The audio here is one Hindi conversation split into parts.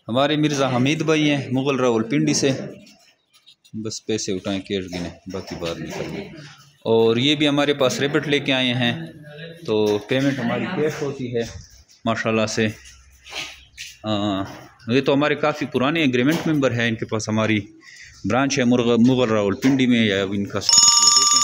हमारे मिर्ज़ा हमीद भाई हैं मुग़ल रावलपिंडी से, बस पैसे उठाएं कैश गिने बाकी बात नहीं करनी। और ये भी हमारे पास रेबिट लेके आए हैं, तो पेमेंट हमारी कैश होती है माशाल्लाह से। ये तो हमारे काफ़ी पुराने एग्रीमेंट मेंबर है, इनके पास हमारी ब्रांच है मुग़ल रावलपिंडी में, या इनका देखें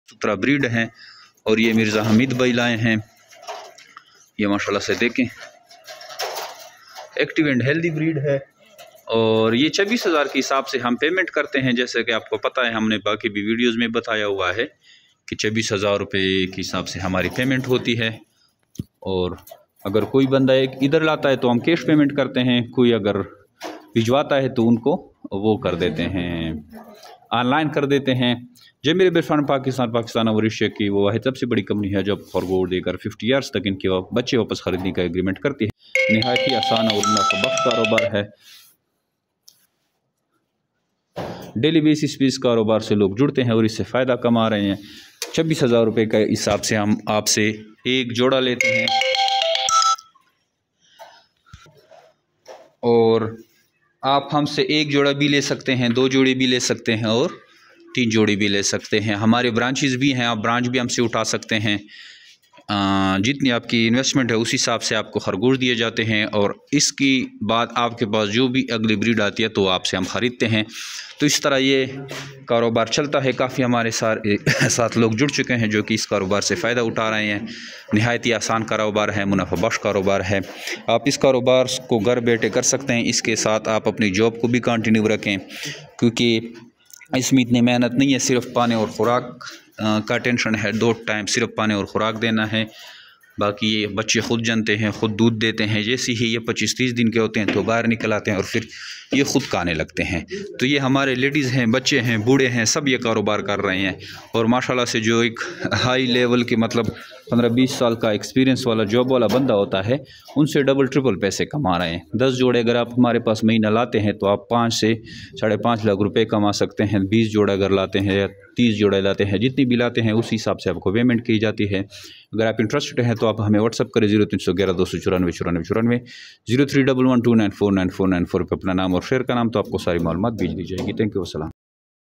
सुतरा ब्रीड हैं। और ये मिर्ज़ा हमीद भाई लाए हैं, ये माशाल्लाह से देखें एक्टिव एंड हेल्दी ब्रीड है। और ये 26,000 के हिसाब से हम पेमेंट करते हैं, जैसे कि आपको पता है हमने बाकी भी वीडियोस में बताया हुआ है कि 26,000 रुपये के हिसाब से हमारी पेमेंट होती है। और अगर कोई बंदा एक इधर लाता है तो हम कैश पेमेंट करते हैं, कोई अगर भिजवाता है तो उनको वो कर देते हैं, ऑनलाइन कर देते हैं। जय मेरे बेफान पाकिस्तान और एशिया की वो वाहिद सबसे बड़ी कंपनी है जब फॉरगोड देकर 50 ईयर्स तक इनके बच्चे वापस खरीदने का एग्रीमेंट करती है। नहायत ही आसान और मुनाफाबख्श कारोबार है। डेली बेसिस पे इस कारोबार से लोग जुड़ते हैं और इससे फ़ायदा कमा रहे हैं। 26,000 रुपये के हिसाब से हम आपसे एक जोड़ा लेते हैं, और आप हमसे एक जोड़ा भी ले सकते हैं, 2 जोड़े भी ले सकते हैं और 3 जोड़ी भी ले सकते हैं। हमारे ब्रांचेस भी हैं, आप ब्रांच भी हमसे उठा सकते हैं। जितनी आपकी इन्वेस्टमेंट है उस हिसाब से आपको खरगोश दिए जाते हैं, और इसकी बाद आपके पास जो भी अगली ब्रीड आती है तो आपसे हम ख़रीदते हैं। तो इस तरह ये कारोबार चलता है। काफ़ी हमारे साथ लोग जुड़ चुके हैं जो कि इस कारोबार से फ़ायदा उठा रहे हैं। नहायत ही आसान कारोबार है, मुनाफाबख्श कारोबार है। आप इस कारोबार को घर बैठे कर सकते हैं। इसके साथ आप अपनी जॉब को भी कंटिन्यू रखें, क्योंकि इसमें इतनी मेहनत नहीं है, सिर्फ पानी और ख़ुराक का टेंशन है। 2 टाइम सिर्फ पानी और ख़ुराक देना है, बाकी ये बच्चे खुद जानते हैं, खुद दूध देते हैं। जैसे ही ये 25-30 दिन के होते हैं तो बाहर निकल आते हैं और फिर ये खुद खाने लगते हैं। तो ये हमारे लेडीज़ हैं, बच्चे हैं, बूढ़े हैं, सब ये कारोबार कर रहे हैं। और माशाल्लाह से जो एक हाई लेवल के मतलब 15-20 साल का एक्सपीरियंस वाला जॉब वाला बंदा होता है, उनसे डबल ट्रिपल पैसे कमा रहे हैं। 10 जोड़े अगर आप हमारे पास महीना लाते हैं तो आप 5 से 5.5 लाख रुपए कमा सकते हैं। 20 जोड़े अगर लाते हैं या 30 जोड़े लाते हैं, जितनी भी लाते हैं उस हिसाब से आपको पेमेंट की जाती है। अगर आप इंटरेस्टेड हैं तो आप हमें व्हाट्सअप करें 0311 294 94 031129499494 पर अपना नाम और शेयर का नाम, तो आपको सारी मालूमात भेज दी जाएगी। थैंक यू, अस्सलाम।